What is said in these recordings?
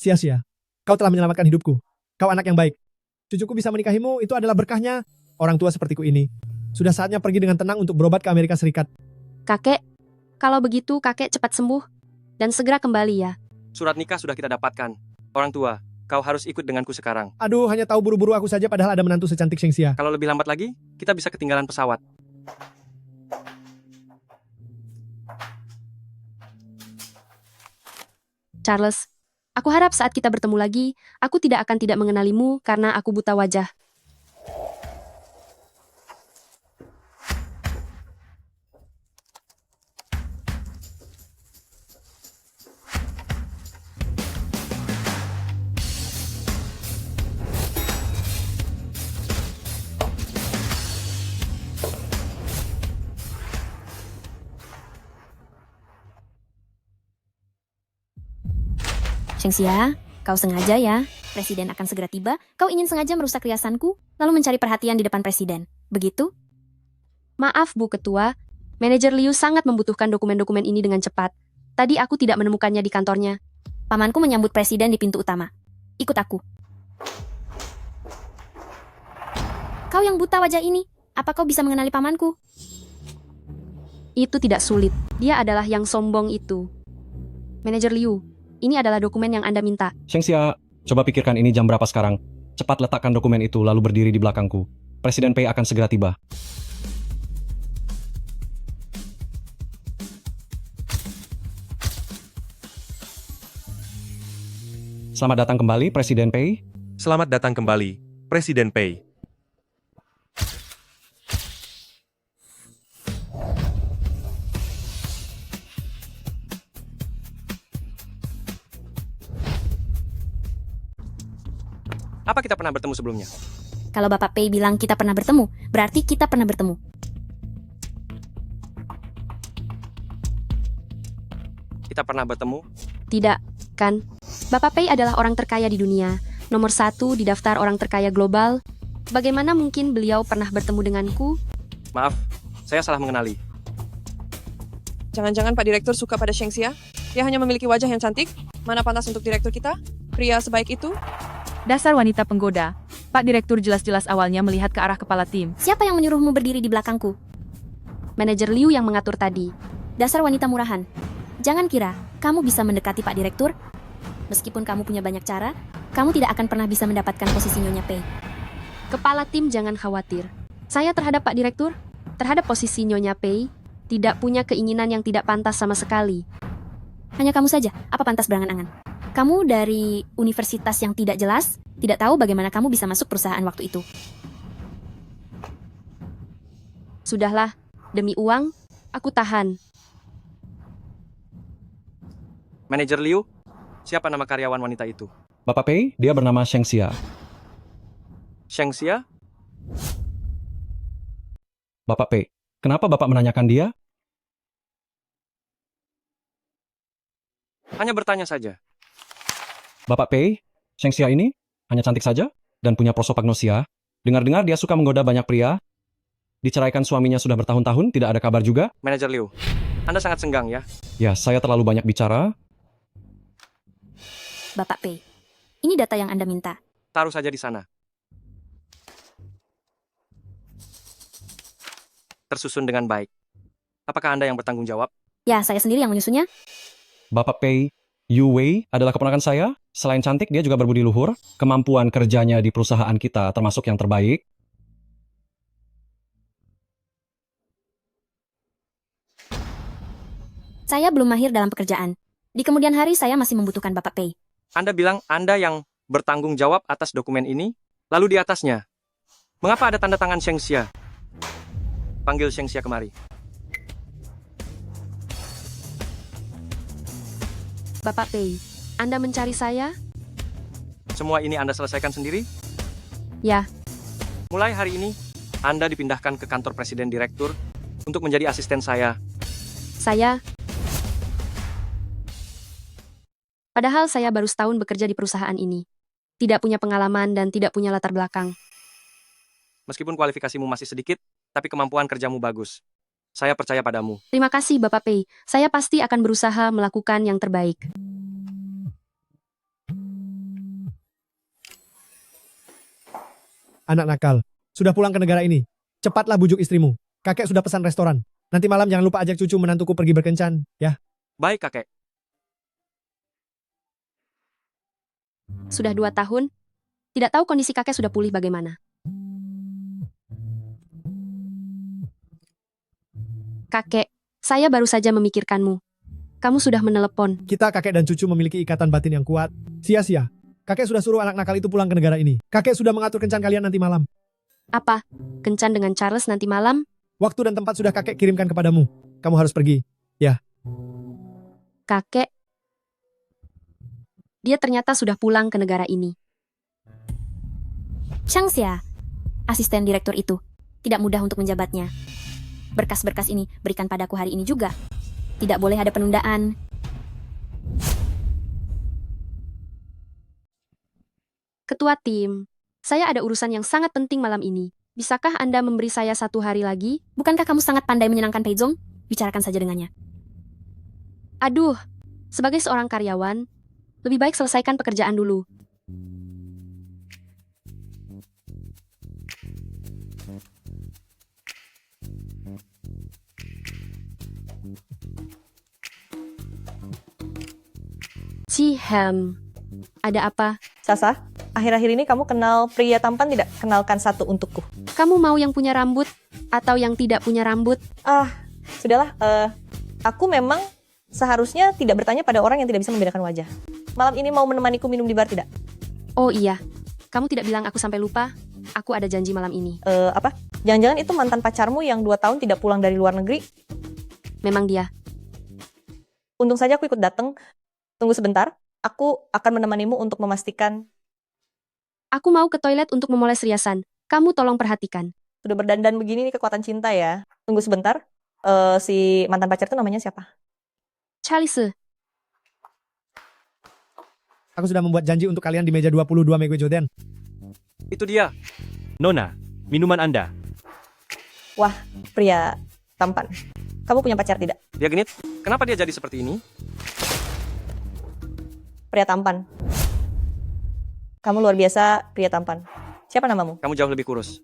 Sia-sia. Kau telah menyelamatkan hidupku. Kau anak yang baik. Cucuku bisa menikahimu, itu adalah berkahnya. Orang tua sepertiku ini. Sudah saatnya pergi dengan tenang untuk berobat ke Amerika Serikat. Kakek, kalau begitu kakek cepat sembuh dan segera kembali ya. Surat nikah sudah kita dapatkan. Orang tua, kau harus ikut denganku sekarang. Aduh, hanya tahu buru-buru aku saja padahal ada menantu secantik Shengxia. Kalau lebih lambat lagi, kita bisa ketinggalan pesawat. Charles, aku harap saat kita bertemu lagi, aku tidak akan tidak mengenalimu karena aku buta wajah. Shengxia, kau sengaja ya. Presiden akan segera tiba. Kau ingin sengaja merusak riasanku, lalu mencari perhatian di depan presiden. Begitu? Maaf Bu Ketua, manajer Liu sangat membutuhkan dokumen-dokumen ini dengan cepat. Tadi aku tidak menemukannya di kantornya. Pamanku menyambut presiden di pintu utama. Ikut aku. Kau yang buta wajah ini, apa kau bisa mengenali pamanku? Itu tidak sulit, dia adalah yang sombong itu. Manajer Liu, ini adalah dokumen yang Anda minta. Shengxia, coba pikirkan ini jam berapa sekarang. Cepat letakkan dokumen itu lalu berdiri di belakangku. Presiden Pei akan segera tiba. Selamat datang kembali, Presiden Pei. Selamat datang kembali, Presiden Pei. Apa kita pernah bertemu sebelumnya? Kalau Bapak Pei bilang kita pernah bertemu, berarti kita pernah bertemu. Kita pernah bertemu? Tidak, kan? Bapak Pei adalah orang terkaya di dunia, nomor 1 di daftar orang terkaya global. Bagaimana mungkin beliau pernah bertemu denganku? Maaf, saya salah mengenali. Jangan-jangan Pak Direktur suka pada Shengxia? Dia hanya memiliki wajah yang cantik? Mana pantas untuk direktur kita? Pria sebaik itu? Dasar wanita penggoda. Pak Direktur jelas-jelas awalnya melihat ke arah kepala tim. Siapa yang menyuruhmu berdiri di belakangku? Manajer Liu yang mengatur tadi. Dasar wanita murahan. Jangan kira kamu bisa mendekati Pak Direktur. Meskipun kamu punya banyak cara, kamu tidak akan pernah bisa mendapatkan posisi Nyonya Pei. Kepala tim jangan khawatir. Saya terhadap Pak Direktur, terhadap posisi Nyonya Pei, tidak punya keinginan yang tidak pantas sama sekali. Hanya kamu saja, apa pantas berangan-angan? Kamu dari universitas yang tidak jelas, tidak tahu bagaimana kamu bisa masuk perusahaan waktu itu. Sudahlah, demi uang, aku tahan. Manajer Liu, siapa nama karyawan wanita itu? Bapak Pei, dia bernama Shengxia. Shengxia? Bapak Pei, kenapa Bapak menanyakan dia? Hanya bertanya saja. Bapak Pei, Shengxia ini hanya cantik saja dan punya prosopagnosia. Dengar-dengar dia suka menggoda banyak pria. Diceraikan suaminya sudah bertahun-tahun, tidak ada kabar juga. Manajer Liu, Anda sangat senggang ya? Ya, saya terlalu banyak bicara. Bapak Pei, ini data yang Anda minta. Taruh saja di sana. Tersusun dengan baik. Apakah Anda yang bertanggung jawab? Ya, saya sendiri yang menyusunnya. Bapak Pei, Yu Wei adalah keponakan saya. Selain cantik, dia juga berbudi luhur. Kemampuan kerjanya di perusahaan kita termasuk yang terbaik. Saya belum mahir dalam pekerjaan. Di kemudian hari saya masih membutuhkan Bapak Pei. Anda bilang Anda yang bertanggung jawab atas dokumen ini, lalu di atasnya. Mengapa ada tanda tangan Shengxia? Panggil Shengxia kemari. Bapak Pei, Anda mencari saya? Semua ini Anda selesaikan sendiri? Ya, Mulai hari ini, Anda dipindahkan ke kantor Presiden Direktur untuk menjadi asisten saya. Padahal saya baru setahun bekerja di perusahaan ini. Tidak punya pengalaman dan tidak punya latar belakang. Meskipun kualifikasimu masih sedikit, tapi kemampuan kerjamu bagus. Saya percaya padamu. Terima kasih Bapak Pei, saya pasti akan berusaha melakukan yang terbaik. Anak nakal. Sudah pulang ke negara ini. Cepatlah bujuk istrimu. Kakek sudah pesan restoran. Nanti malam jangan lupa ajak cucu menantuku pergi berkencan, ya. Baik, kakek. Sudah 2 tahun, tidak tahu kondisi kakek sudah pulih bagaimana. Kakek, saya baru saja memikirkanmu. Kamu sudah menelepon. Kita kakek dan cucu memiliki ikatan batin yang kuat. Sia-sia. Kakek sudah suruh anak nakal itu pulang ke negara ini. Kakek sudah mengatur kencan kalian nanti malam. Apa? Kencan dengan Charles nanti malam? Waktu dan tempat sudah kakek kirimkan kepadamu. Kamu harus pergi. Kakek, dia ternyata sudah pulang ke negara ini. Changxia, asisten direktur itu, tidak mudah untuk menjabatnya. Berkas-berkas ini berikan padaku hari ini juga. Tidak boleh ada penundaan. Ketua tim, saya ada urusan yang sangat penting malam ini. Bisakah Anda memberi saya 1 hari lagi? Bukankah kamu sangat pandai menyenangkan Peizong? Bicarakan saja dengannya. Aduh, sebagai seorang karyawan, lebih baik selesaikan pekerjaan dulu. Cihem, ada apa? Sasa, akhir-akhir ini kamu kenal pria tampan tidak? Kenalkan satu untukku. Kamu mau yang punya rambut atau yang tidak punya rambut? Sudahlah, aku memang seharusnya tidak bertanya pada orang yang tidak bisa membedakan wajah. Malam ini mau menemaniku minum di bar tidak? Oh iya, kamu tidak bilang aku sampai lupa. Aku ada janji malam ini. Apa? Jangan-jangan itu mantan pacarmu yang 2 tahun tidak pulang dari luar negeri? Memang dia. Untung saja aku ikut datang. Tunggu sebentar, aku akan menemanimu untuk memastikan. Aku mau ke toilet untuk memoles riasan. Kamu tolong perhatikan. Sudah berdandan begini nih kekuatan cinta ya. Tunggu sebentar, si mantan pacar itu namanya siapa? Charles, Aku sudah membuat janji untuk kalian di meja 22 Megwe Joden. Itu dia. Nona, minuman Anda. Wah, pria tampan. Kamu punya pacar tidak? Dia genit. Kenapa dia jadi seperti ini? Pria tampan. Kamu luar biasa, pria tampan. Siapa namamu? Kamu jauh lebih kurus.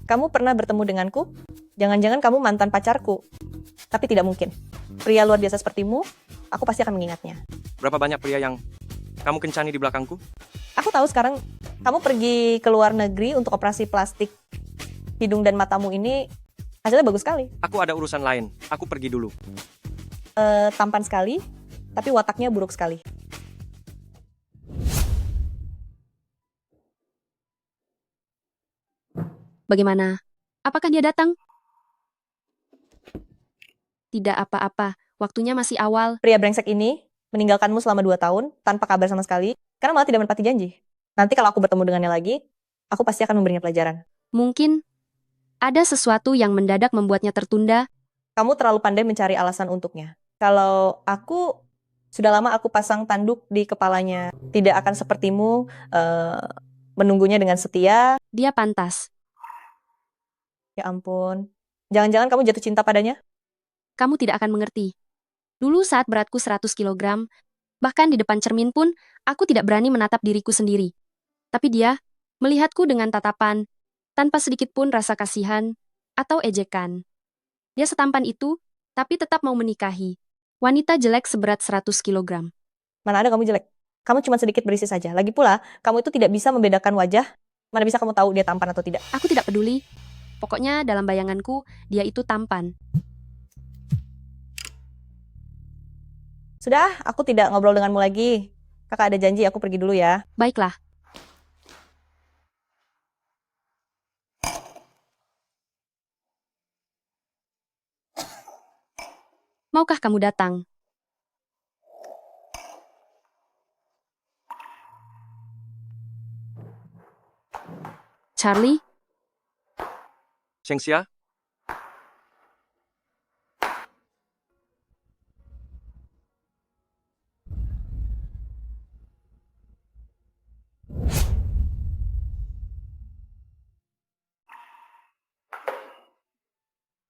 Kamu pernah bertemu denganku? Jangan-jangan kamu mantan pacarku. Tapi tidak mungkin. Pria luar biasa sepertimu, aku pasti akan mengingatnya. Berapa banyak pria yang kamu kencani di belakangku? Aku tahu sekarang kamu pergi ke luar negeri untuk operasi plastik hidung dan matamu ini. Hasilnya bagus sekali. Aku ada urusan lain. Aku pergi dulu. Tampan sekali, tapi wataknya buruk sekali. bagaimana? Apakah dia datang? Tidak apa-apa, waktunya masih awal. Pria brengsek ini meninggalkanmu selama 2 tahun tanpa kabar sama sekali, karena malah tidak menepati janji. Nanti kalau aku bertemu dengannya lagi, aku pasti akan memberinya pelajaran. Mungkin ada sesuatu yang mendadak membuatnya tertunda. Kamu terlalu pandai mencari alasan untuknya. Kalau aku, sudah lama aku pasang tanduk di kepalanya. Tidak akan sepertimu menunggunya dengan setia. Dia pantas. Ya ampun. Jangan-jangan kamu jatuh cinta padanya? Kamu tidak akan mengerti. Dulu saat beratku 100 kg, bahkan di depan cermin pun, aku tidak berani menatap diriku sendiri. Tapi dia melihatku dengan tatapan, tanpa sedikit pun rasa kasihan atau ejekan. Dia setampan itu, tapi tetap mau menikahi. Wanita jelek seberat 100 kg. Mana ada kamu jelek? Kamu cuma sedikit berisi saja. Lagi pula, kamu itu tidak bisa membedakan wajah. Mana bisa kamu tahu dia tampan atau tidak? Aku tidak peduli. Pokoknya dalam bayanganku, dia itu tampan. Sudah, aku tidak ngobrol denganmu lagi. Kakak ada janji, aku pergi dulu ya. Baiklah. Maukah kamu datang? Charlie? Shengxia?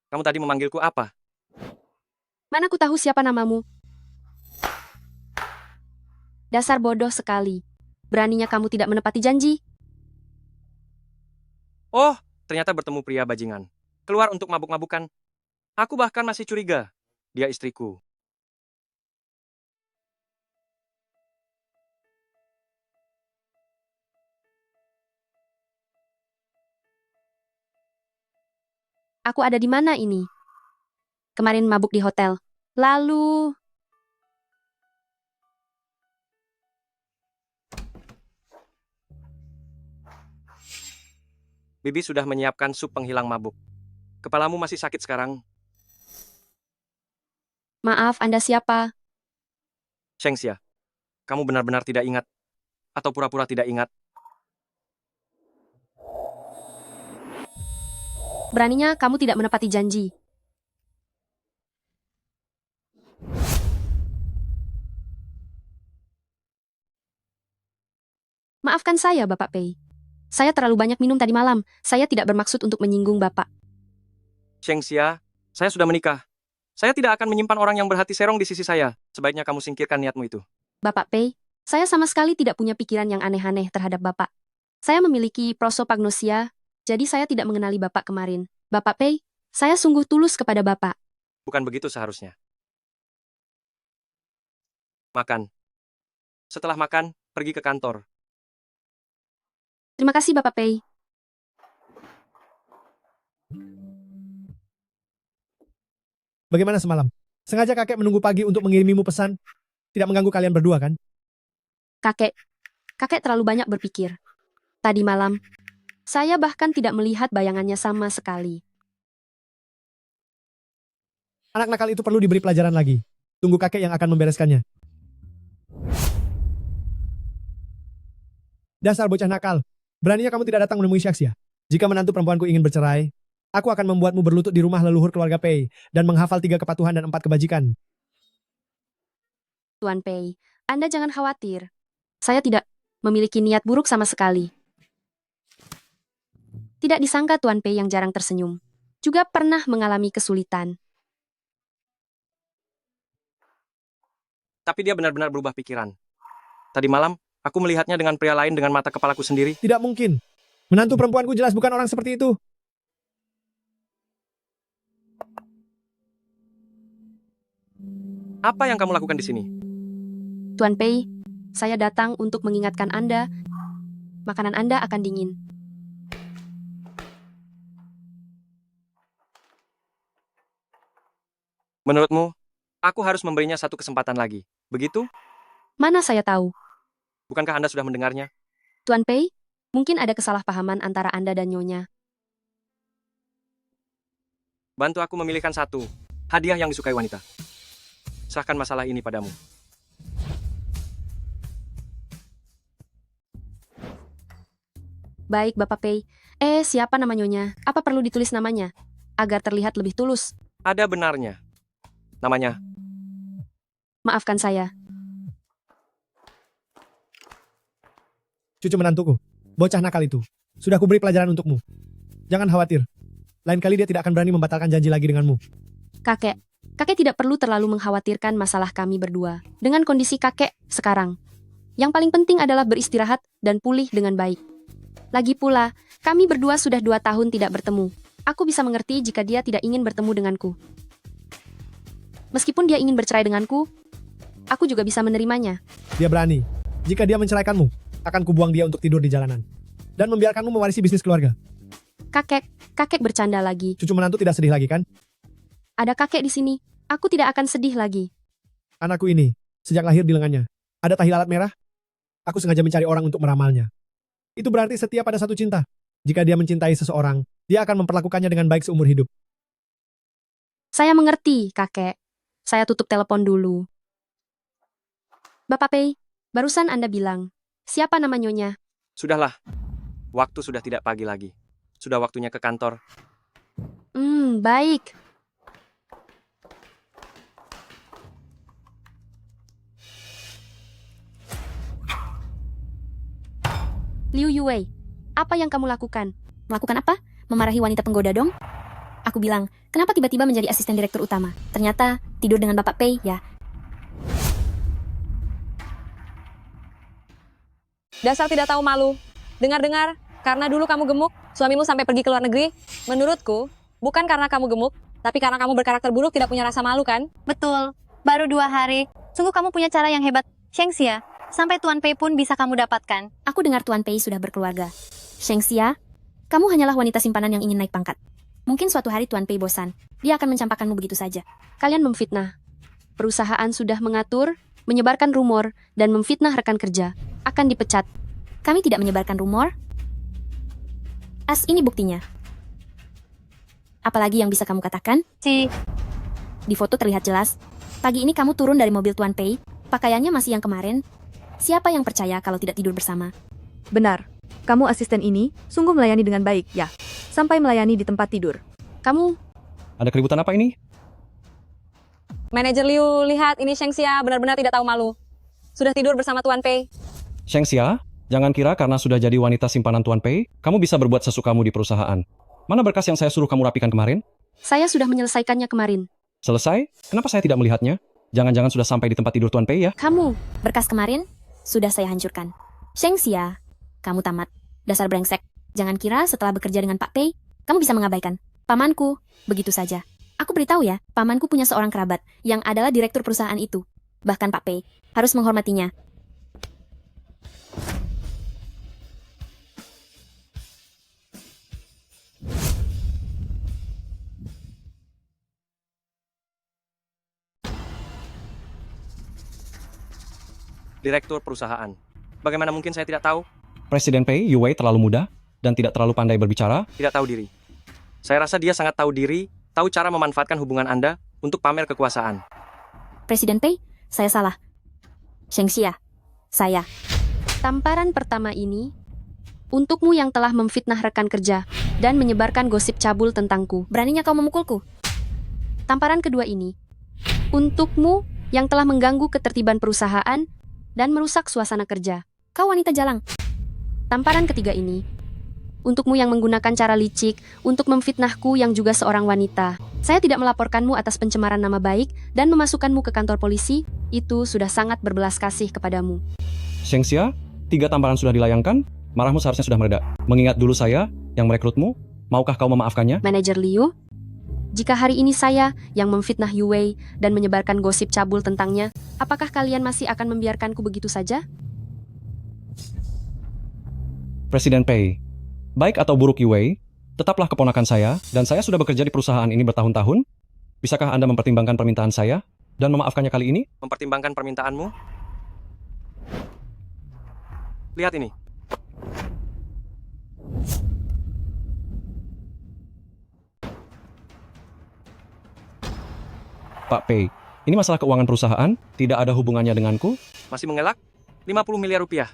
Kamu tadi memanggilku apa? Mana ku tahu siapa namamu? Dasar bodoh sekali. Beraninya kamu tidak menepati janji. Oh, ternyata bertemu pria bajingan. Keluar untuk mabuk-mabukan. Aku bahkan masih curiga. Dia istriku. Aku ada di mana ini? Kemarin mabuk di hotel. Lalu, Bibi sudah menyiapkan sup penghilang mabuk. Kepalamu masih sakit sekarang? maaf, Anda siapa? Shengxia, kamu benar-benar tidak ingat? Atau pura-pura tidak ingat? Beraninya kamu tidak menepati janji. Maafkan saya, Bapak Pei. Saya terlalu banyak minum tadi malam. Saya tidak bermaksud untuk menyinggung Bapak. Shengxia, saya sudah menikah. Saya tidak akan menyimpan orang yang berhati serong di sisi saya. Sebaiknya kamu singkirkan niatmu itu. Bapak Pei, saya sama sekali tidak punya pikiran yang aneh-aneh terhadap Bapak. Saya memiliki prosopagnosia, jadi saya tidak mengenali Bapak kemarin. Bapak Pei, saya sungguh tulus kepada Bapak. Bukan begitu seharusnya. Makan. Setelah makan, pergi ke kantor. Terima kasih, Bapak Pei. Bagaimana semalam? Sengaja kakek menunggu pagi untuk mengirimimu pesan? Tidak mengganggu kalian berdua kan? Kakek terlalu banyak berpikir. Tadi malam, saya bahkan tidak melihat bayangannya sama sekali. Anak nakal itu perlu diberi pelajaran lagi. Tunggu kakek yang akan membereskannya. Dasar bocah nakal. Beraninya kamu tidak datang menemui Shengxia. Jika menantu perempuanku ingin bercerai, aku akan membuatmu berlutut di rumah leluhur keluarga Pei dan menghafal 3 kepatuhan dan 4 kebajikan. Tuan Pei, Anda jangan khawatir. Saya tidak memiliki niat buruk sama sekali. Tidak disangka Tuan Pei yang jarang tersenyum. Juga pernah mengalami kesulitan. Tapi dia benar-benar berubah pikiran. Tadi malam, aku melihatnya dengan pria lain dengan mata kepalaku sendiri. Tidak mungkin. Menantu perempuanku jelas bukan orang seperti itu. Apa yang kamu lakukan di sini? Tuan Pei, saya datang untuk mengingatkan Anda, makanan Anda akan dingin. Menurutmu, aku harus memberinya satu kesempatan lagi. Begitu? Mana saya tahu? Bukankah Anda sudah mendengarnya? Tuan Pei, mungkin ada kesalahpahaman antara Anda dan Nyonya. Bantu aku memilihkan satu hadiah yang disukai wanita. Serahkan masalah ini padamu. Baik, Bapak Pei. Siapa nama Nyonya? Apa perlu ditulis namanya? Agar terlihat lebih tulus. Ada benarnya. Namanya, Maafkan saya. Cucu menantuku. Bocah nakal itu. Sudah kuberi pelajaran untukmu. Jangan khawatir. Lain kali dia tidak akan berani membatalkan janji lagi denganmu. Kakek tidak perlu terlalu mengkhawatirkan masalah kami berdua. Dengan kondisi kakek sekarang. Yang paling penting adalah beristirahat dan pulih dengan baik. Lagi pula, kami berdua sudah 2 tahun tidak bertemu. Aku bisa mengerti jika dia tidak ingin bertemu denganku. Meskipun dia ingin bercerai denganku, aku juga bisa menerimanya. Dia berani. Jika dia menceraikanmu, akan kubuang dia untuk tidur di jalanan. Dan membiarkanmu mewarisi bisnis keluarga. Kakek bercanda lagi. Cucu menantu tidak sedih lagi kan? Ada kakek di sini. Aku tidak akan sedih lagi. Anakku ini, sejak lahir di lengannya, ada tahi lalat merah. Aku sengaja mencari orang untuk meramalnya. Itu berarti setia pada satu cinta. Jika dia mencintai seseorang, dia akan memperlakukannya dengan baik seumur hidup. Saya mengerti, kakek. Saya tutup telepon dulu. Bapak Pei, barusan Anda bilang, siapa nama Nyonya? sudahlah. Waktu sudah tidak pagi lagi. Sudah waktunya ke kantor. Baik. Liu Yue, apa yang kamu lakukan? Melakukan apa? Memarahi wanita penggoda dong? Aku bilang, kenapa tiba-tiba menjadi asisten direktur utama? Ternyata, tidur dengan Bapak Pei, ya. Dasar tidak tahu malu. Dengar-dengar, karena dulu kamu gemuk, Suamimu sampai pergi ke luar negeri, menurutku, bukan karena kamu gemuk, tapi karena kamu berkarakter buruk tidak punya rasa malu kan? Betul. Baru 2 hari. Sungguh kamu punya cara yang hebat, Shengxia. Sampai Tuan Pei pun bisa kamu dapatkan. Aku dengar Tuan Pei sudah berkeluarga. Shengxia, kamu hanyalah wanita simpanan yang ingin naik pangkat. Mungkin suatu hari Tuan Pei bosan. Dia akan mencampakkanmu begitu saja. Kalian memfitnah. Perusahaan sudah mengatur, menyebarkan rumor, dan memfitnah rekan kerja. Akan dipecat. Kami tidak menyebarkan rumor. Ini buktinya. Apalagi yang bisa kamu katakan? Di foto terlihat jelas. Pagi ini kamu turun dari mobil Tuan Pei. Pakaiannya masih yang kemarin. Siapa yang percaya kalau tidak tidur bersama? Benar. Kamu asisten ini sungguh melayani dengan baik, ya. Sampai melayani di tempat tidur. Kamu, Ada keributan apa ini? Manajer Liu, lihat ini Shengxia benar-benar tidak tahu malu. Sudah tidur bersama Tuan Pei. Shengxia, jangan kira karena sudah jadi wanita simpanan Tuan Pei, kamu bisa berbuat sesukamu di perusahaan. Mana berkas yang saya suruh kamu rapikan kemarin? saya sudah menyelesaikannya kemarin. Selesai? Kenapa saya tidak melihatnya? Jangan-jangan sudah sampai di tempat tidur Tuan Pei ya? Kamu, Berkas kemarin sudah saya hancurkan. Shengxia, kamu tamat. Dasar brengsek. Jangan kira setelah bekerja dengan Pak Pei, kamu bisa mengabaikan. Pamanku, begitu saja. Aku beritahu ya, pamanku punya seorang kerabat yang adalah direktur perusahaan itu. Bahkan Pak Pei harus menghormatinya. Direktur perusahaan. Bagaimana mungkin saya tidak tahu? Presiden Pei, Yue terlalu muda dan tidak terlalu pandai berbicara. Tidak tahu diri. Saya rasa dia sangat tahu diri, tahu cara memanfaatkan hubungan Anda untuk pamer kekuasaan. Presiden Pei, saya salah. Shengxia, saya. tamparan pertama ini untukmu yang telah memfitnah rekan kerja dan menyebarkan gosip cabul tentangku. Beraninya kau memukulku? Tamparan kedua ini untukmu yang telah mengganggu ketertiban perusahaan dan merusak suasana kerja. Kau wanita jalang. Tamparan ketiga ini untukmu yang menggunakan cara licik untuk memfitnahku yang juga seorang wanita. Saya tidak melaporkanmu atas pencemaran nama baik dan memasukkanmu ke kantor polisi. Itu sudah sangat berbelas kasih kepadamu. Shengxia, 3 tamparan sudah dilayangkan, marahmu seharusnya sudah mereda. Mengingat dulu saya yang merekrutmu, maukah kau memaafkannya? Manajer Liu, jika hari ini saya yang memfitnah Yue dan menyebarkan gosip cabul tentangnya, apakah kalian masih akan membiarkanku begitu saja? Presiden Pei, baik atau buruk Yue, tetaplah keponakan saya dan saya sudah bekerja di perusahaan ini bertahun-tahun. Bisakah Anda mempertimbangkan permintaan saya dan memaafkannya kali ini? Mempertimbangkan permintaanmu? Lihat ini. Pak Pei, ini masalah keuangan perusahaan, tidak ada hubungannya denganku. Masih mengelak? 50 miliar rupiah.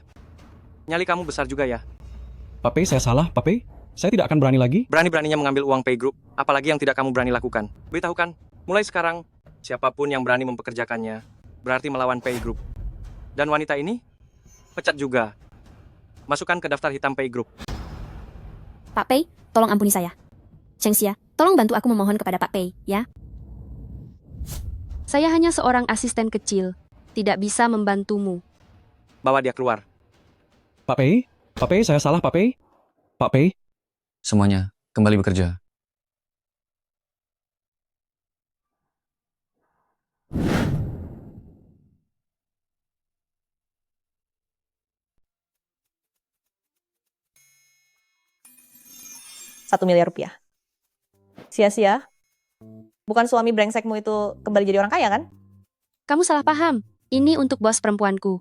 Nyali kamu besar juga ya. Pak Pei, saya salah, Pak Pei. Saya tidak akan berani lagi. Berani-beraninya mengambil uang Pay Group, apalagi yang tidak kamu berani lakukan. Beritahukan, mulai sekarang, siapapun yang berani mempekerjakannya, berarti melawan Pay Group. Dan wanita ini, pecat juga. Masukkan ke daftar hitam Pay Group. Pak Pei, tolong ampuni saya. Shengxia, tolong bantu aku memohon kepada Pak Pei, ya. Saya hanya seorang asisten kecil, tidak bisa membantumu. Bawa dia keluar. Pak Pei, saya salah, Pak Pei. Pak Pei, Semuanya kembali bekerja. Rp1 miliar. Sia-sia. Bukan suami brengsekmu itu kembali jadi orang kaya kan? Kamu salah paham, ini untuk bos perempuanku.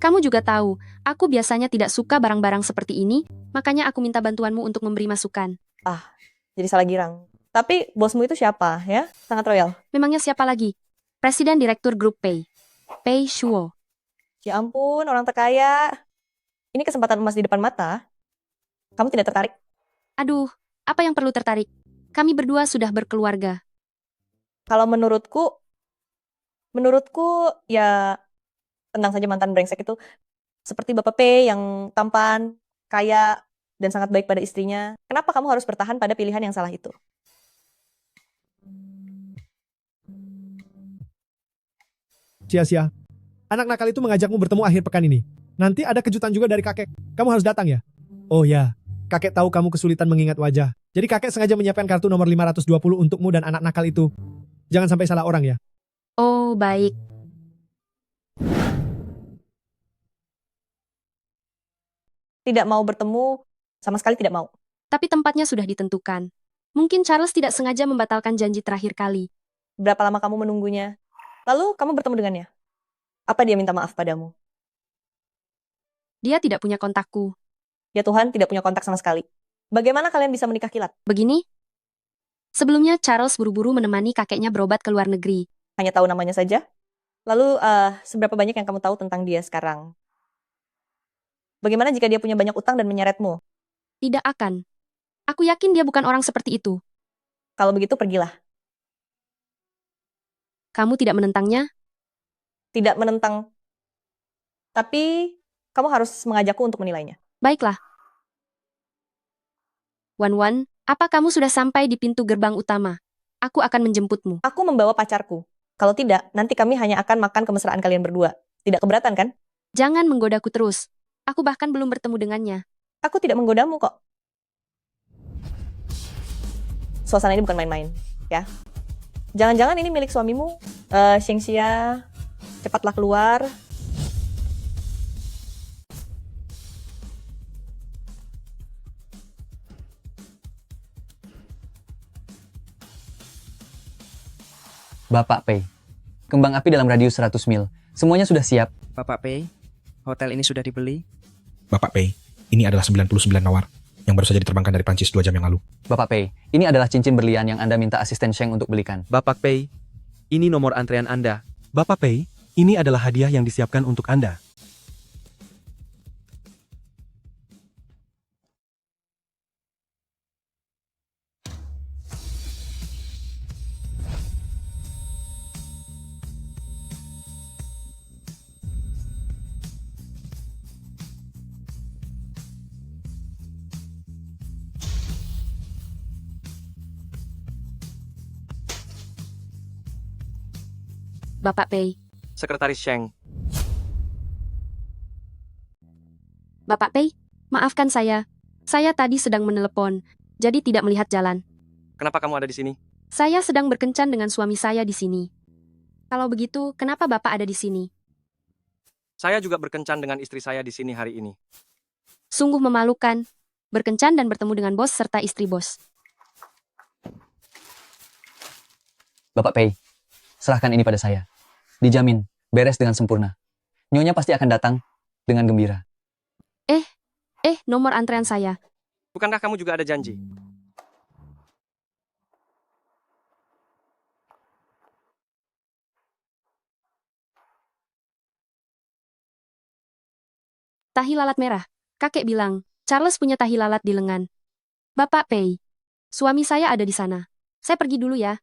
Kamu juga tahu, aku biasanya tidak suka barang-barang seperti ini, makanya aku minta bantuanmu untuk memberi masukan. Jadi salah girang. Tapi bosmu itu siapa ya? Sangat royal. Memangnya siapa lagi? Presiden Direktur Grup Pei, Pei Shuo. Ya ampun, orang terkaya. Ini kesempatan emas di depan mata. Kamu tidak tertarik? Aduh, apa yang perlu tertarik? Kami berdua sudah berkeluarga. Kalau menurutku ya tentang saja mantan brengsek itu seperti Bapak P yang tampan, kaya, dan sangat baik pada istrinya. Kenapa kamu harus bertahan pada pilihan yang salah itu? Sia-sia. Anak nakal itu mengajakmu bertemu akhir pekan ini. Nanti ada kejutan juga dari kakek. Kamu harus datang ya? Oh ya, Kakek tahu kamu kesulitan mengingat wajah. Jadi kakek sengaja menyiapkan kartu nomor 520 untukmu dan anak nakal itu. Jangan sampai salah orang ya. Oh, baik. Tidak mau bertemu, sama sekali tidak mau. Tapi tempatnya sudah ditentukan. Mungkin Charles tidak sengaja membatalkan janji terakhir kali. Berapa lama kamu menunggunya? Lalu kamu bertemu dengannya. Apa dia minta maaf padamu? Dia tidak punya kontakku. Ya Tuhan, tidak punya kontak sama sekali. Bagaimana kalian bisa menikah kilat? Begini? Sebelumnya Charles buru-buru menemani kakeknya berobat ke luar negeri. Hanya tahu namanya saja? Lalu, seberapa banyak yang kamu tahu tentang dia sekarang? Bagaimana jika dia punya banyak utang dan menyeretmu? Tidak akan. Aku yakin dia bukan orang seperti itu. Kalau begitu, pergilah. Kamu tidak menentangnya? Tidak menentang. Tapi, kamu harus mengajakku untuk menilainya. Baiklah. Wan, apa kamu sudah sampai di pintu gerbang utama? Aku akan menjemputmu. Aku membawa pacarku. Kalau tidak, nanti kami hanya akan makan kemesraan kalian berdua. Tidak keberatan, kan? Jangan menggodaku terus. Aku bahkan belum bertemu dengannya. Aku tidak menggodamu kok. Suasana ini bukan main-main, ya. Jangan-jangan ini milik suamimu, Shengxia. Cepatlah keluar. Bapak Pei, kembang api dalam radius 100 mil. Semuanya sudah siap. Bapak Pei, hotel ini sudah dibeli. Bapak Pei, ini adalah 99 nawar yang baru saja diterbangkan dari Prancis 2 jam yang lalu. Bapak Pei, ini adalah cincin berlian yang Anda minta asisten Sheng untuk belikan. Bapak Pei, ini nomor antrean Anda. Bapak Pei, ini adalah hadiah yang disiapkan untuk Anda. Bapak Pei. Sekretaris Sheng. Bapak Pei, maafkan saya. Saya tadi sedang menelepon, jadi tidak melihat jalan. Kenapa kamu ada di sini? Saya sedang berkencan dengan suami saya di sini. Kalau begitu, kenapa Bapak ada di sini? Saya juga berkencan dengan istri saya di sini hari ini. Sungguh memalukan. Berkencan dan bertemu dengan bos serta istri bos. Bapak Pei, serahkan ini pada saya. Dijamin, beres dengan sempurna. Nyonya pasti akan datang dengan gembira. Nomor antrean saya. Bukankah kamu juga ada janji? Tahi lalat merah. Kakek bilang, Charles punya tahi lalat di lengan. Bapak Pei, suami saya ada di sana. Saya pergi dulu ya.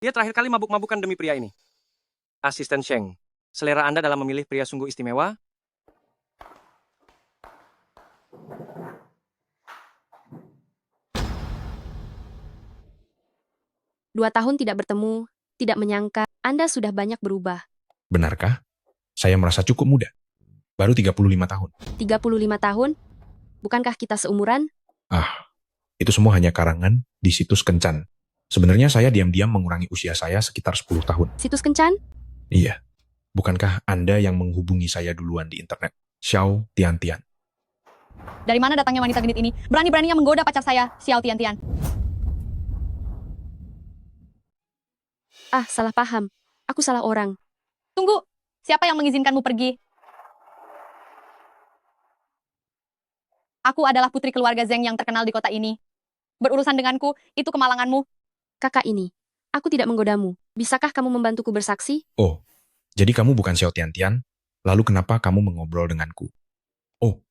Dia terakhir kali mabuk-mabukan demi pria ini. Asisten Sheng, selera Anda dalam memilih pria sungguh istimewa. Dua tahun tidak bertemu, tidak menyangka, Anda sudah banyak berubah. Benarkah? Saya merasa cukup muda. Baru 35 tahun. 35 tahun? Bukankah kita seumuran? Itu semua hanya karangan di situs Kencan. Sebenarnya saya diam-diam mengurangi usia saya sekitar 10 tahun. Situs Kencan? Iya. Bukankah Anda yang menghubungi saya duluan di internet? Xiao Tiantian. Dari mana datangnya wanita genit ini? Berani-beraninya menggoda pacar saya, Xiao Tiantian. Salah paham. Aku salah orang. Tunggu, siapa yang mengizinkanmu pergi? Aku adalah putri keluarga Zeng yang terkenal di kota ini. Berurusan denganku, itu kemalanganmu. Kakak ini, aku tidak menggodamu. Bisakah kamu membantuku bersaksi? Oh, jadi kamu bukan Xiao Tiantian? Lalu kenapa kamu mengobrol denganku? Oh,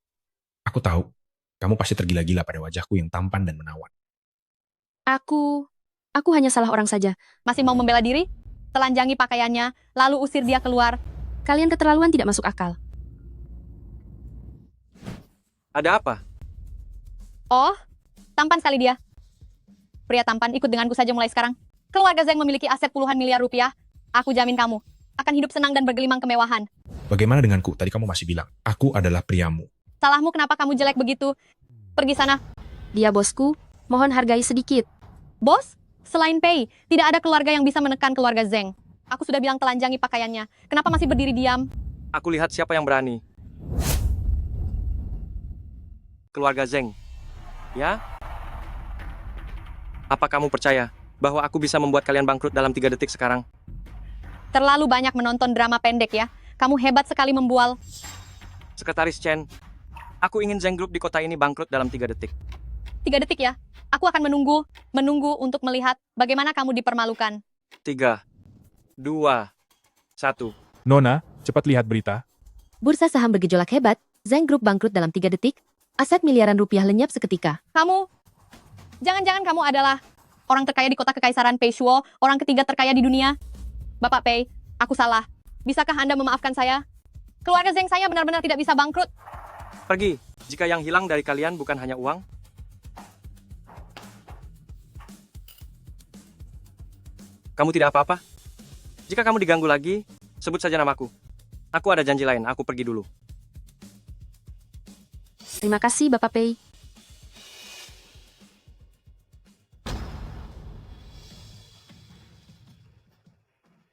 aku tahu. Kamu pasti tergila-gila pada wajahku yang tampan dan menawan. Aku hanya salah orang saja. Masih mau membela diri? Telanjangi pakaiannya, lalu usir dia keluar. Kalian keterlaluan, tidak masuk akal. Ada apa? Oh, tampan sekali dia. Pria tampan, ikut denganku saja mulai sekarang. Keluarga Zeng memiliki aset puluhan miliar rupiah. Aku jamin kamu akan hidup senang dan bergelimang kemewahan. Bagaimana denganku? Tadi kamu masih bilang, aku adalah priamu. Salahmu kenapa kamu jelek begitu? Pergi sana. Dia bosku, mohon hargai sedikit. Bos, selain Pei, tidak ada keluarga yang bisa menekan keluarga Zeng. Aku sudah bilang telanjangi pakaiannya. Kenapa masih berdiri diam? Aku lihat siapa yang berani. Keluarga Zeng. Ya? Apa kamu percaya bahwa aku bisa membuat kalian bangkrut dalam 3 detik sekarang? Terlalu banyak menonton drama pendek ya. Kamu hebat sekali membual. Sekretaris Chen, aku ingin Zeng Group di kota ini bangkrut dalam 3 detik. 3 detik ya. Aku akan menunggu untuk melihat bagaimana kamu dipermalukan. 3, 2, 1. Nona, cepat lihat berita. Bursa saham bergejolak hebat, Zeng Group bangkrut dalam 3 detik, aset miliaran rupiah lenyap seketika. Jangan-jangan kamu adalah orang terkaya di kota kekaisaran Pei Shuo, orang ketiga terkaya di dunia? Bapak Pei, aku salah. Bisakah Anda memaafkan saya? Keluarga Zeng saya benar-benar tidak bisa bangkrut. Pergi, jika yang hilang dari kalian bukan hanya uang. Kamu tidak apa-apa? Jika kamu diganggu lagi, sebut saja namaku. Aku ada janji lain, aku pergi dulu. Terima kasih, Bapak Pei.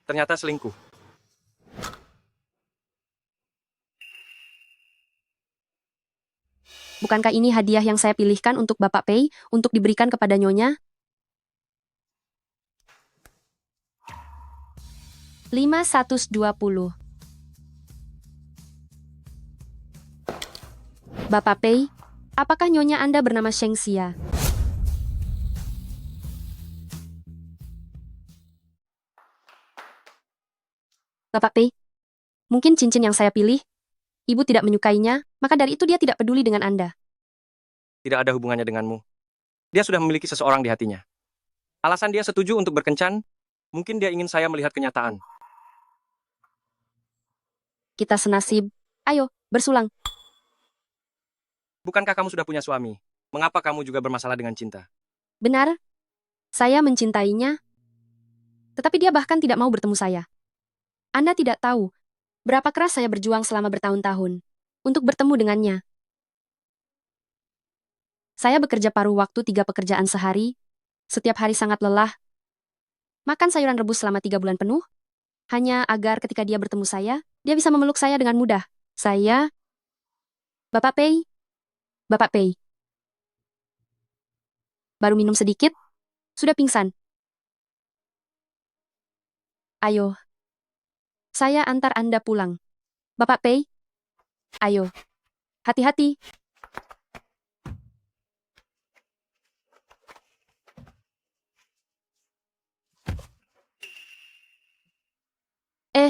Ternyata selingkuh. Bukankah ini hadiah yang saya pilihkan untuk Bapak Pei untuk diberikan kepada Nyonya? 520. Bapak Pei, apakah Nyonya Anda bernama Sheng Xia? Bapak Pei, mungkin cincin yang saya pilih, Ibu tidak menyukainya, maka dari itu dia tidak peduli dengan Anda. Tidak ada hubungannya denganmu. Dia sudah memiliki seseorang di hatinya. Alasan dia setuju untuk berkencan, mungkin dia ingin saya melihat kenyataan. Kita senasib. Ayo, bersulang. Bukankah kamu sudah punya suami? Mengapa kamu juga bermasalah dengan cinta? Benar, saya mencintainya, tetapi dia bahkan tidak mau bertemu saya. Anda tidak tahu berapa keras saya berjuang selama bertahun-tahun untuk bertemu dengannya. Saya bekerja paruh waktu 3 pekerjaan sehari, setiap hari sangat lelah, makan sayuran rebus selama 3 bulan penuh, hanya agar ketika dia bertemu saya, dia bisa memeluk saya dengan mudah. Saya, Bapak Pei, baru minum sedikit, sudah pingsan. Ayo, saya antar Anda pulang. Bapak Pei, ayo, hati-hati.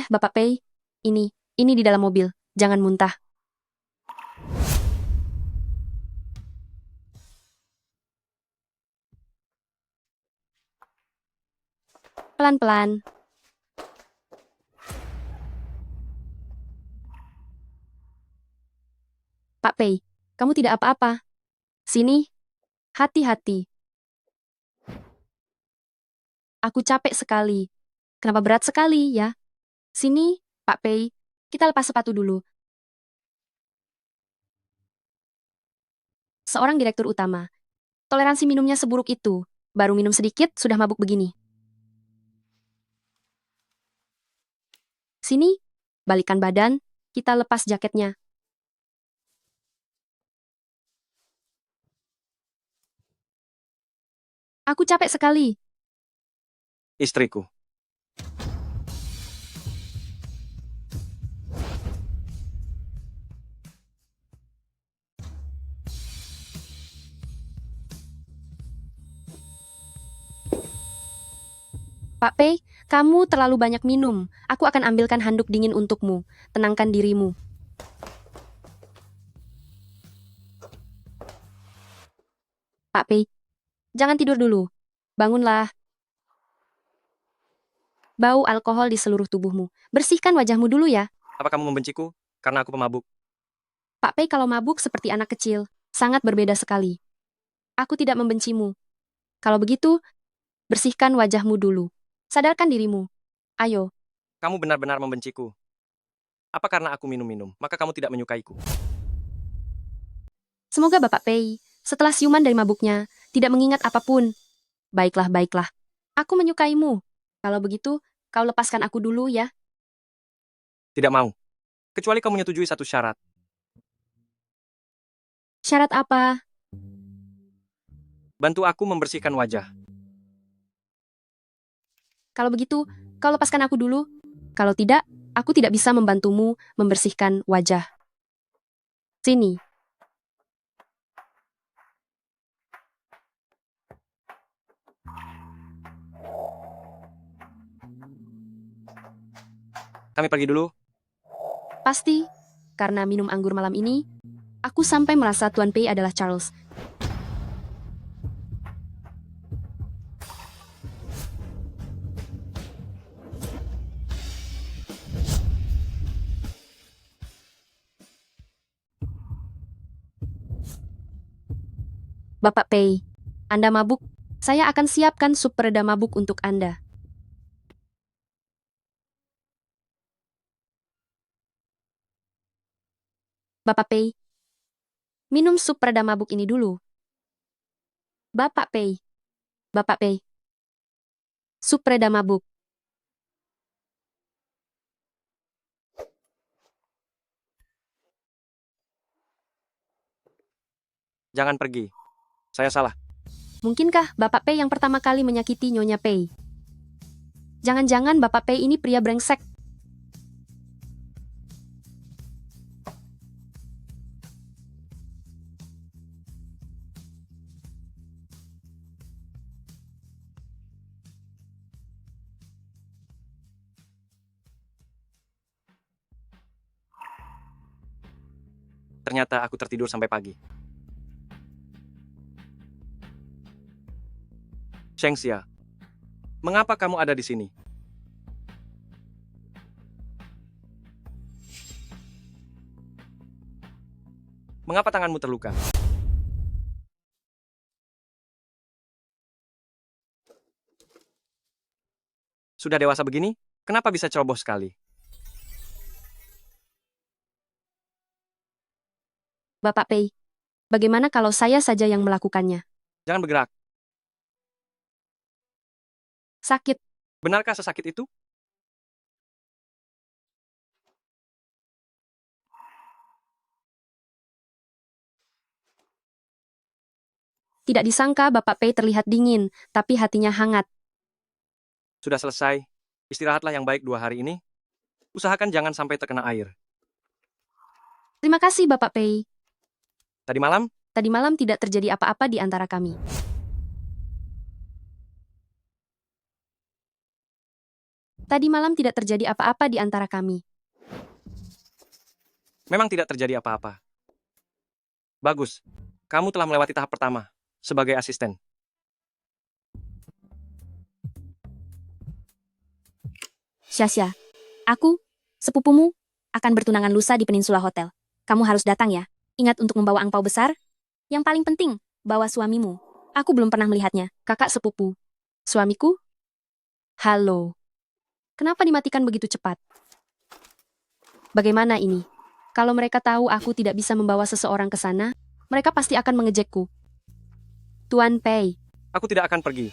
Bapak Pei, ini di dalam mobil, jangan muntah. Pelan-pelan. Pak Pei, kamu tidak apa-apa. Sini, hati-hati. Aku capek sekali. Kenapa berat sekali, ya? Sini, Pak Pei, kita lepas sepatu dulu. Seorang direktur utama. Toleransi minumnya seburuk itu. Baru minum sedikit, sudah mabuk begini. Sini, balikan badan, kita lepas jaketnya. Aku capek sekali. Istriku. Pak Pei, kamu terlalu banyak minum. Aku akan ambilkan handuk dingin untukmu. Tenangkan dirimu. Pak Pei, jangan tidur dulu. Bangunlah. Bau alkohol di seluruh tubuhmu. Bersihkan wajahmu dulu ya. Apa kamu membenciku? Karena aku pemabuk. Pak Pei kalau mabuk seperti anak kecil. Sangat berbeda sekali. Aku tidak membencimu. Kalau begitu, bersihkan wajahmu dulu. Sadarkan dirimu. Ayo. Kamu benar-benar membenciku. Apa karena aku minum-minum, maka kamu tidak menyukaiku? Semoga Bapak Pei, setelah siuman dari mabuknya, tidak mengingat apapun. Baiklah, baiklah. Aku menyukaimu. Kalau begitu, kau lepaskan aku dulu ya. Tidak mau. Kecuali kau menyetujui satu syarat. Syarat apa? Bantu aku membersihkan wajah. Kalau begitu, kau lepaskan aku dulu. Kalau tidak, aku tidak bisa membantumu membersihkan wajah. Sini. Kami pergi dulu. Pasti, karena minum anggur malam ini, aku sampai merasa Tuan Pei adalah Charles. Bapak Pei, Anda mabuk, saya akan siapkan sup pereda mabuk untuk Anda. Bapak Pei, minum sup pereda mabuk ini dulu. Bapak Pei, Bapak Pei, sup pereda mabuk. Jangan pergi. Saya salah. Mungkinkah Bapak Pei yang pertama kali menyakiti Nyonya Pei? Jangan-jangan Bapak Pei ini pria brengsek. Ternyata aku tertidur sampai pagi. Shengxia, mengapa kamu ada di sini? Mengapa tanganmu terluka? Sudah dewasa begini, kenapa bisa ceroboh sekali? Bapak Pei, bagaimana kalau saya saja yang melakukannya? Jangan bergerak. Sakit. Benarkah sesakit itu? Tidak disangka Bapak Pei terlihat dingin, tapi hatinya hangat. Sudah selesai. Istirahatlah yang baik 2 hari ini. Usahakan jangan sampai terkena air. Terima kasih Bapak Pei. Tadi malam, Tadi malam tidak terjadi apa-apa di antara kami. Tadi malam tidak terjadi apa-apa di antara kami. memang tidak terjadi apa-apa. Bagus. Kamu telah melewati tahap pertama sebagai asisten. Syasya, aku, sepupumu, akan bertunangan lusa di Peninsula Hotel. Kamu harus datang ya. Ingat untuk membawa angpau besar. Yang paling penting, bawa suamimu. Aku belum pernah melihatnya. Kakak sepupu. Suamiku? Halo. Kenapa dimatikan begitu cepat? Bagaimana ini? Kalau mereka tahu aku tidak bisa membawa seseorang ke sana, mereka pasti akan mengejekku. Tuan Pei. Aku tidak akan pergi.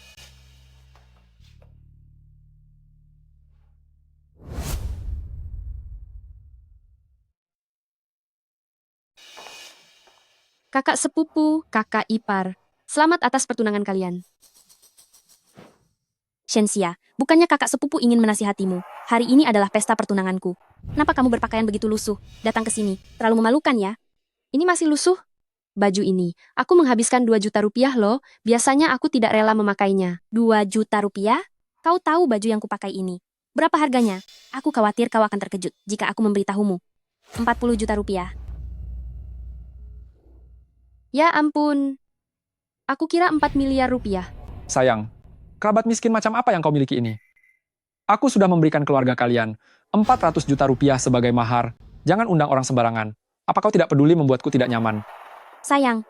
Kakak sepupu, kakak ipar. Selamat atas pertunangan kalian. Shenxia, bukannya kakak sepupu ingin menasihatimu. Hari ini adalah pesta pertunanganku. Kenapa kamu berpakaian begitu lusuh? Datang ke sini. Terlalu memalukan ya. Ini masih lusuh? Baju ini. Aku menghabiskan 2 juta rupiah loh. Biasanya aku tidak rela memakainya. 2 juta rupiah? Kau tahu baju yang kupakai ini. Berapa harganya? Aku khawatir kau akan terkejut jika aku memberitahumu. 40 juta rupiah. Ya ampun. Aku kira 4 miliar rupiah. Sayang, kerabat miskin macam apa yang kau miliki ini? Aku sudah memberikan keluarga kalian 400 juta rupiah sebagai mahar. Jangan undang orang sembarangan. Apa kau tidak peduli membuatku tidak nyaman? Sayang,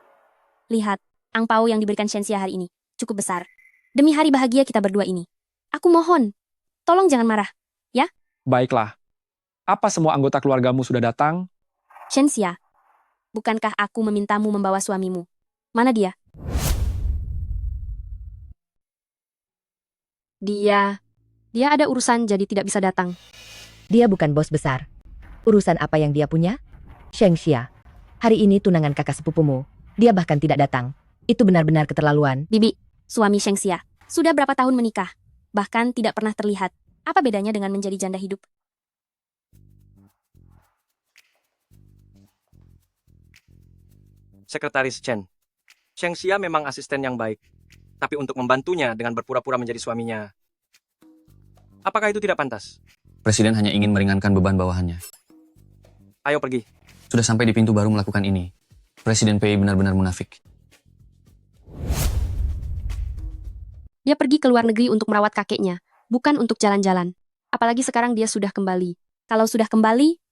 lihat, angpau yang diberikan Shenxia hari ini cukup besar. Demi hari bahagia kita berdua ini. Aku mohon, tolong jangan marah, ya? Baiklah. Apa semua anggota keluargamu sudah datang? Shenxia, Bukankah aku memintamu membawa suamimu? Mana dia? Dia ada urusan jadi tidak bisa datang. Dia bukan bos besar. Urusan apa yang dia punya? Shengxia, hari ini tunangan kakak sepupumu. Dia bahkan tidak datang. Itu benar-benar keterlaluan. Bibi, suami Shengxia, sudah berapa tahun menikah? Bahkan tidak pernah terlihat. Apa bedanya dengan menjadi janda hidup? Sekretaris Chen. Shengxia memang asisten yang baik. Tapi untuk membantunya dengan berpura-pura menjadi suaminya, apakah itu tidak pantas? Presiden hanya ingin meringankan beban bawahannya. Ayo pergi. Sudah sampai di pintu baru melakukan ini. Presiden Pei benar-benar munafik. Dia pergi ke luar negeri untuk merawat kakeknya, bukan untuk jalan-jalan. Apalagi sekarang dia sudah kembali. Kalau sudah kembali,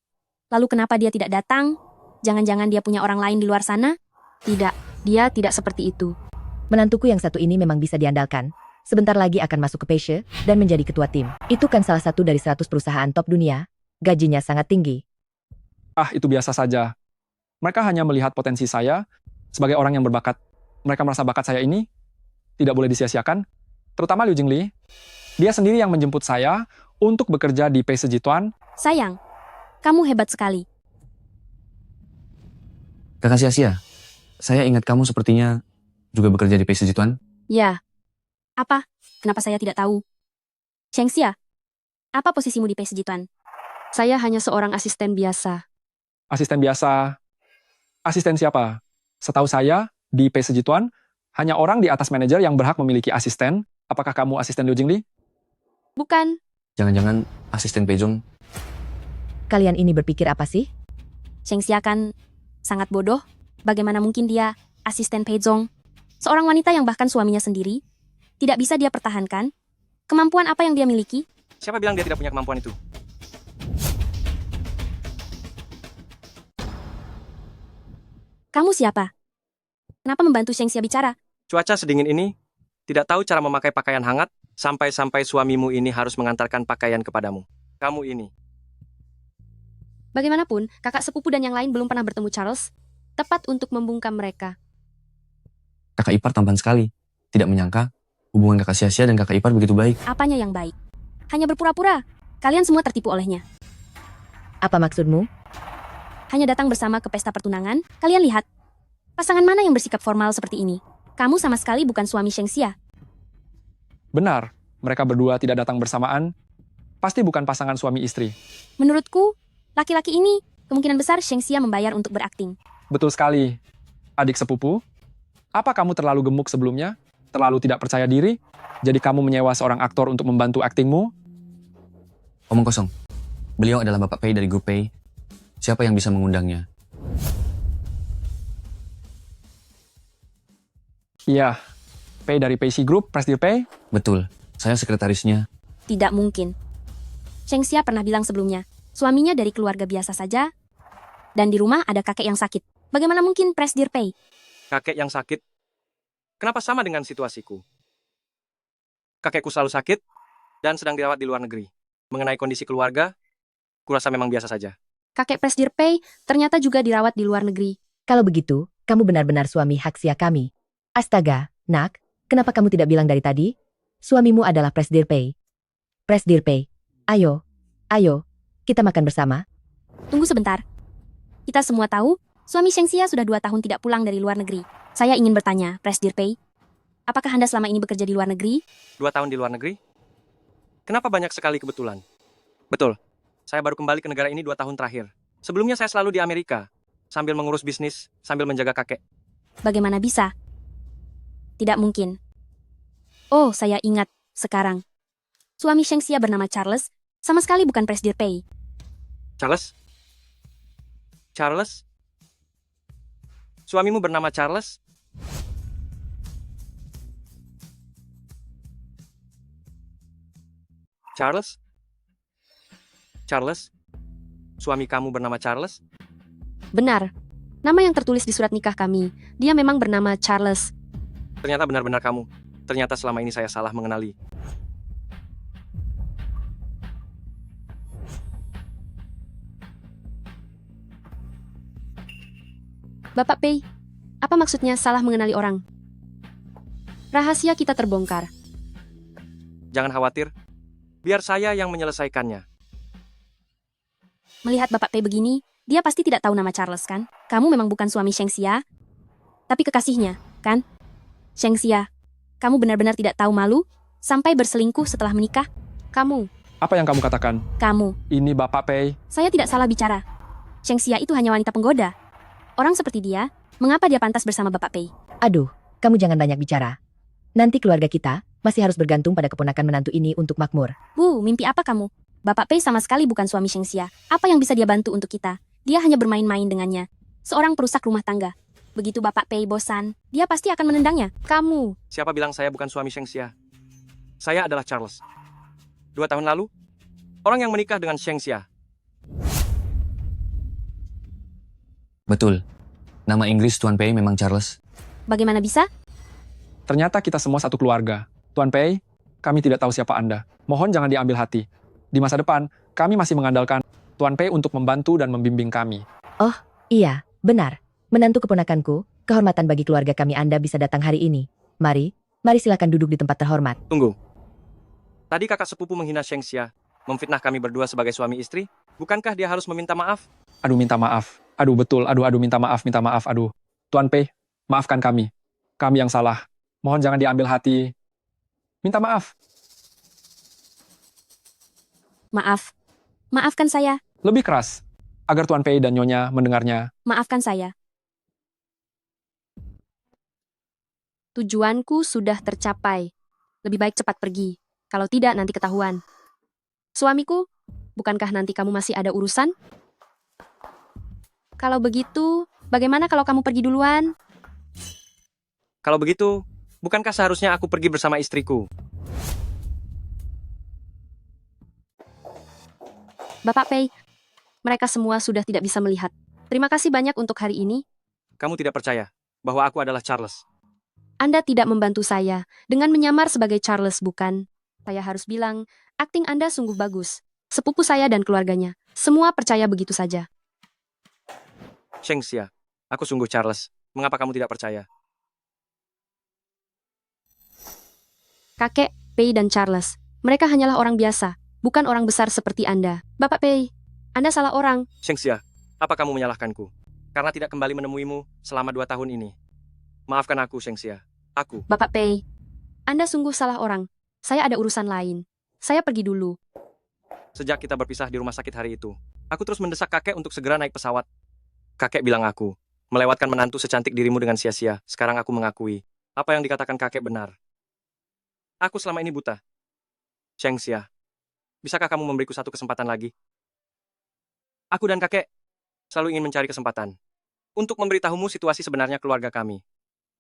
lalu kenapa dia tidak datang? Jangan-jangan dia punya orang lain di luar sana? Tidak, dia tidak seperti itu. Menantuku yang satu ini memang bisa diandalkan. Sebentar lagi akan masuk ke Peishe dan menjadi ketua tim. Itu kan salah satu dari 100 perusahaan top dunia. Gajinya sangat tinggi. Ah, itu biasa saja. Mereka hanya melihat potensi saya sebagai orang yang berbakat. Mereka merasa bakat saya ini tidak boleh disia-siakan. Terutama Liu Jingli. Dia sendiri yang menjemput saya untuk bekerja di Peishe Jituan. Sayang, kamu hebat sekali. Kakak Sia-Sia, saya ingat kamu sepertinya juga bekerja di Peishe Jituan. Ya. Apa? Kenapa saya tidak tahu? Shengxia, apa posisimu di Peishe Jituan? Saya hanya seorang asisten biasa. Asisten biasa. Asisten siapa? Setahu saya, di Peishe Jituan, hanya orang di atas manajer yang berhak memiliki asisten. Apakah kamu asisten Liu Jingli? Bukan. Jangan-jangan asisten Pei Zhong. Kalian ini berpikir apa sih? Shengxia kan sangat bodoh. Bagaimana mungkin dia asisten Pei Zhong? Seorang wanita yang bahkan suaminya sendiri tidak bisa dia pertahankan. Kemampuan apa yang dia miliki? Siapa bilang dia tidak punya kemampuan itu? Kamu siapa? Kenapa membantu Shengxia bicara? Cuaca sedingin ini, tidak tahu cara memakai pakaian hangat, sampai-sampai suamimu ini harus mengantarkan pakaian kepadamu. Kamu ini. Bagaimanapun, kakak sepupu dan yang lain belum pernah bertemu Charles. Tepat untuk membungkam mereka. Kakak ipar tampan sekali. Tidak menyangka hubungan kakak Sia-Sia dan kakak ipar begitu baik. Apanya yang baik? Hanya berpura-pura. Kalian semua tertipu olehnya. Apa maksudmu? Hanya datang bersama ke pesta pertunangan. Kalian lihat. Pasangan mana yang bersikap formal seperti ini? Kamu sama sekali bukan suami Shengxia. Benar, mereka berdua tidak datang bersamaan. Pasti bukan pasangan suami istri. Menurutku, laki-laki ini kemungkinan besar Shengxia membayar untuk berakting. Betul sekali. Adik sepupu, apa kamu terlalu gemuk sebelumnya? Terlalu tidak percaya diri? Jadi kamu menyewa seorang aktor untuk membantu aktingmu? Omong kosong. Beliau adalah Bapak Pei dari grup Pei. Siapa yang bisa mengundangnya? Iya. Pei dari Peishe Group, Presdir Pei? Betul. Saya sekretarisnya. Tidak mungkin. Shengxia pernah bilang sebelumnya, suaminya dari keluarga biasa saja, dan di rumah ada kakek yang sakit. Bagaimana mungkin Presdir Pei? Kakek yang sakit? Kenapa sama dengan situasiku? Kakekku selalu sakit dan sedang dirawat di luar negeri. Mengenai kondisi keluarga, kurasa memang biasa saja. Kakek Presdir Pei ternyata juga dirawat di luar negeri. Kalau begitu, kamu benar-benar suami Haksia kami. Astaga, nak, kenapa kamu tidak bilang dari tadi? Suamimu adalah Presdir Pei. Presdir Pei, ayo, kita makan bersama. Tunggu sebentar. Kita semua tahu, suami Shengxia sudah 2 tahun tidak pulang dari luar negeri. Saya ingin bertanya, Presdir Pei, apakah Anda selama ini bekerja di luar negeri? 2 tahun di luar negeri? Kenapa banyak sekali kebetulan? Betul, saya baru kembali ke negara ini 2 tahun terakhir. Sebelumnya saya selalu di Amerika, sambil mengurus bisnis, sambil menjaga kakek. Bagaimana bisa? Tidak mungkin. Oh, saya ingat, sekarang. Suami Shengxia bernama Charles, sama sekali bukan Presdir Pei. Charles? Charles? Suamimu bernama Charles? Charles? Charles? Suami kamu bernama Charles? Benar. Nama yang tertulis di surat nikah kami. Dia memang bernama Charles. Ternyata benar-benar kamu. Ternyata selama ini saya salah mengenali. Bapak Pei, apa maksudnya salah mengenali orang? Rahasia kita terbongkar. Jangan khawatir, biar saya yang menyelesaikannya. Melihat Bapak Pei begini, dia pasti tidak tahu nama Charles kan? Kamu memang bukan suami Shengxia, tapi kekasihnya, kan? Shengxia, kamu benar-benar tidak tahu malu sampai berselingkuh setelah menikah? Kamu, Apa yang kamu katakan? kamu, Ini Bapak Pei. saya tidak salah bicara. Shengxia itu hanya wanita penggoda. Orang seperti dia, mengapa dia pantas bersama Bapak Pei? Aduh, kamu jangan banyak bicara. Nanti keluarga kita masih harus bergantung pada keponakan menantu ini untuk makmur. Mimpi apa kamu? Bapak Pei sama sekali bukan suami Shengxia. Apa yang bisa dia bantu untuk kita? Dia hanya bermain-main dengannya. Seorang perusak rumah tangga. Begitu Bapak Pei bosan, dia pasti akan menendangnya. Kamu, Siapa bilang saya bukan suami Shengxia? Saya adalah Charles. 2 tahun lalu, orang yang menikah dengan Shengxia. Betul. Nama Inggris Tuan Pei memang Charles. bagaimana bisa? Ternyata kita semua satu keluarga. Tuan Pei, kami tidak tahu siapa Anda. Mohon jangan diambil hati. Di masa depan, kami masih mengandalkan Tuan Pei untuk membantu dan membimbing kami. Oh, iya, benar. Menantu keponakanku, kehormatan bagi keluarga kami Anda bisa datang hari ini. Mari silakan duduk di tempat terhormat. Tunggu. Tadi kakak sepupu menghina Shengxia, memfitnah kami berdua sebagai suami istri. Bukankah dia harus meminta maaf? Aduh, minta maaf. Aduh, betul. Aduh, minta maaf, minta maaf. Aduh. Tuan Pei, maafkan kami. Kami yang salah. Mohon jangan diambil hati. Minta maaf. Maaf. Maafkan saya. Lebih keras. Agar Tuan Pei dan Nyonya mendengarnya. Maafkan saya. Tujuanku sudah tercapai. Lebih baik cepat pergi. Kalau tidak, nanti ketahuan. Suamiku, bukankah nanti kamu masih ada urusan? Kalau begitu, bagaimana kalau kamu pergi duluan? Kalau begitu, bukankah seharusnya aku pergi bersama istriku? Bapak Pei, mereka semua sudah tidak bisa melihat. Terima kasih banyak untuk hari ini. Kamu tidak percaya bahwa aku adalah Charles. Anda tidak membantu saya dengan menyamar sebagai Charles, bukan? Saya harus bilang, akting Anda sungguh bagus. Sepupu saya dan keluarganya, semua percaya begitu saja. Shengxia, aku sungguh Charles. Mengapa kamu tidak percaya? Kakek, Pei dan Charles, mereka hanyalah orang biasa, bukan orang besar seperti Anda. Bapak Pei, Anda salah orang. Shengxia, apa kamu menyalahkanku? Karena tidak kembali menemuimu selama 2 tahun ini. Maafkan aku, Shengxia. Aku. Bapak Pei, Anda sungguh salah orang. Saya ada urusan lain. Saya pergi dulu. Sejak kita berpisah di rumah sakit hari itu, aku terus mendesak kakek untuk segera naik pesawat. Kakek bilang aku, melewatkan menantu secantik dirimu dengan sia-sia. Sekarang aku mengakui, apa yang dikatakan kakek benar. Aku selama ini buta. Shengxia, bisakah kamu memberiku satu kesempatan lagi? Aku dan kakek selalu ingin mencari kesempatan untuk memberitahumu situasi sebenarnya keluarga kami.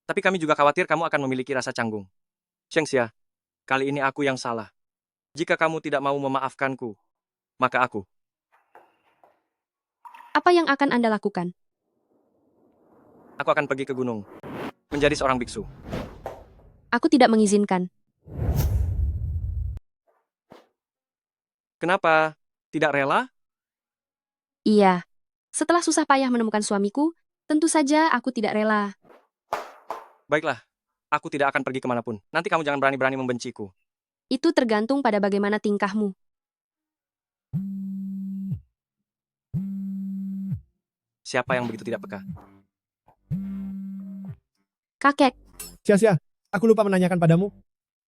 Tapi kami juga khawatir kamu akan memiliki rasa canggung. Shengxia, kali ini aku yang salah. Jika kamu tidak mau memaafkanku, maka aku. Apa yang akan Anda lakukan? Aku akan pergi ke gunung, menjadi seorang biksu. Aku tidak mengizinkan. Kenapa? Tidak rela? Iya. Setelah susah payah menemukan suamiku, tentu saja aku tidak rela. Baiklah, aku tidak akan pergi kemanapun. Nanti kamu jangan berani-berani membenciku. Itu tergantung pada bagaimana tingkahmu. Siapa yang begitu tidak peka? Kakek, Sia-sia, aku lupa menanyakan padamu.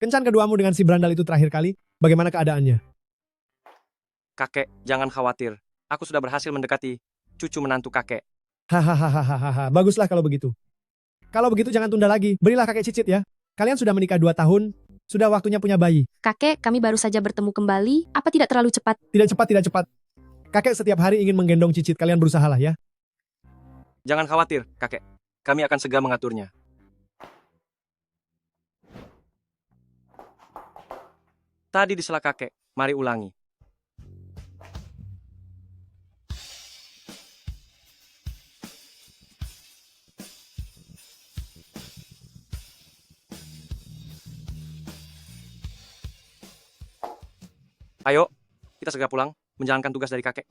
Kencan keduamu dengan si berandal itu terakhir kali, bagaimana keadaannya? Kakek, jangan khawatir. Aku sudah berhasil mendekati cucu menantu kakek. Hahaha, baguslah kalau begitu. Kalau begitu jangan tunda lagi, berilah kakek cicit ya. Kalian sudah menikah 2 tahun, sudah waktunya punya bayi. kakek, kami baru saja bertemu kembali. Apa tidak terlalu cepat? Tidak cepat, tidak cepat. Kakek setiap hari ingin menggendong cicit, kalian berusahalah ya. Jangan khawatir, kakek. Kami akan segera mengaturnya. Tadi di sela kakek, mari ulangi. Ayo, kita segera pulang, menjalankan tugas dari kakek.